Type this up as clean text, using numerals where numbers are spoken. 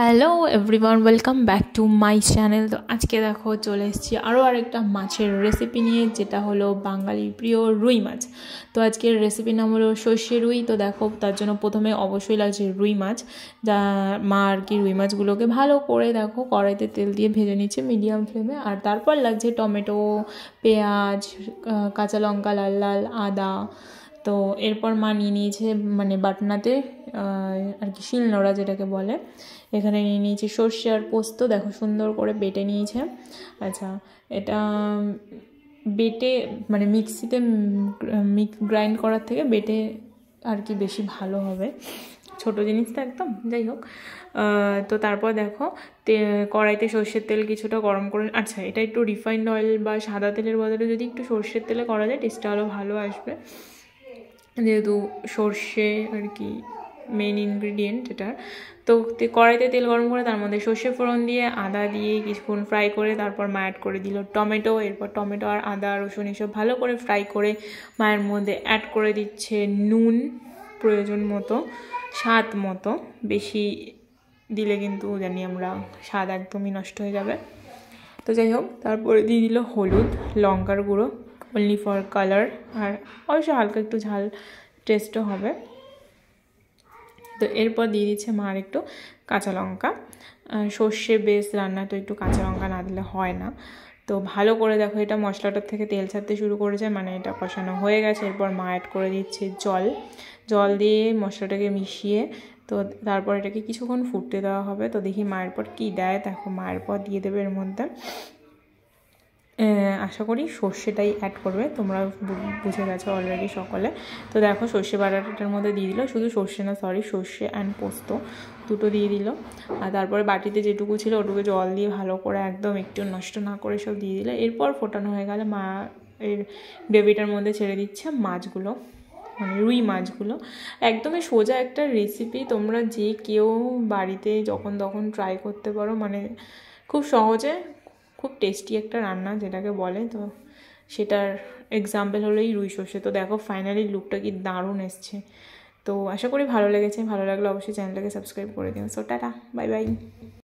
Hello everyone, welcome back to my channel. তো আজকে দেখো চলে এসেছি আরও আরেকটা মাছের রেসিপি নিয়ে, যেটা হলো বাঙালির প্রিয় রুই মাছ। তো আজকের রেসিপির নাম হলো সর্ষে রুই। তো দেখো, তার জন্য প্রথমে অবশ্যই লাগছে রুই মাছ। যা মা আর কি রুই মাছগুলোকে ভালো করে দেখো কড়াইতে তেল দিয়ে ভেজে নিচ্ছে মিডিয়াম ফ্লেমে। আর তারপর লাগছে টমেটো, পেঁয়াজ, কাঁচা লঙ্কা, লাল লাল আদা। তো এরপর মা নিয়ে নিয়েছে মানে বাটনাতে আর কি শিলনোড়া যেটাকে বলে, এখানে নিয়ে নিয়েছি সর্ষে আর পোস্ত। দেখো সুন্দর করে বেটে নিয়েছে। আচ্ছা, এটা বেটে মানে মিক্সিতে গ্রাইন্ড করার থেকে বেটে আর কি বেশি ভালো হবে, ছোটো জিনিস তো একদম। যাই হোক, তো তারপর দেখো কড়াইতে সর্ষের তেল কিছুটা গরম করে, আচ্ছা এটা একটু রিফাইন্ড অয়েল বা সাদা তেলের বদলে যদি একটু সর্ষের তেলে করা যায় টেস্টটা আরও ভালো আসবে, যেহেতু সর্ষে আর কি মেন ইনগ্রিডিয়েন্ট এটার। তো কড়াইতে তেল গরম করে তার মধ্যে সর্ষে ফোড়ন দিয়ে আদা দিয়ে কিছুক্ষণ ফ্রাই করে তারপর মা অ্যাড করে দিল টমেটো। এরপর টমেটো আর আদা রসুন এসব ভালো করে ফ্রাই করে মায়ের মধ্যে অ্যাড করে দিচ্ছে নুন প্রয়োজন মতো, স্বাদ মতো। বেশি দিলে কিন্তু জানি আমরা স্বাদ একদমই নষ্ট হয়ে যাবে। তো যাই হোক, তারপরে দিয়ে দিল হলুদ, লঙ্কার গুঁড়ো অনলি ফর কালার, আর অবশ্যই হালকা একটু ঝাল টেস্টও হবে। তো এরপর দিয়ে দিচ্ছে মা আর একটু কাঁচা লঙ্কা। সর্ষে বেশ রান্না তো একটু কাঁচা লঙ্কা না দিলে হয় না। তো ভালো করে দেখো এটা মশলাটার থেকে তেল ছাড়তে শুরু করেছে, মানে এটা কষানো হয়ে গেছে। এরপর মা অ্যাড করে দিচ্ছে জল দিয়ে মশলাটাকে মিশিয়ে, তো তারপর এটাকে কিছুক্ষণ ফুটতে দেওয়া হবে। তো দেখি মায়ের পর কী দেয়। দেখো মায়ের পর দিয়ে দেবে এর মধ্যে, আশা করি সর্ষেটাই অ্যাড করবে, তোমরা বুঝে গেছো অলরেডি সকলে। তো দেখো সর্ষে বাটাটার মধ্যে দিয়ে দিল, শুধু সর্ষে না সরি সর্ষে অ্যান্ড পোস্ত দুটো দিয়ে দিল। আর তারপরে বাটিতে যেটুকু ছিল ওটুকু জল দিয়ে ভালো করে একদম একটু নষ্ট না করে সব দিয়ে দিল। এরপর ফোটানো হয়ে গেলে মা এর গ্রেভিটার মধ্যে ছেড়ে দিচ্ছে মাছগুলো, মানে রুই মাছগুলো। একদমই সোজা একটা রেসিপি, তোমরা যে কেউ বাড়িতে যখন তখন ট্রাই করতে পারো, মানে খুব সহজে খুব টেস্টি একটা রান্না যেটাকে বলে। তো সেটার এক্সাম্পল হলো এই রুই সর্ষে। তো দেখো ফাইনালি লুকটা কি দারুণ এসছে। তো আশা করি ভালো লেগেছে, ভালো লাগলে অবশ্যই চ্যানেলটাকে সাবস্ক্রাইব করে দিও। So tata, bye bye.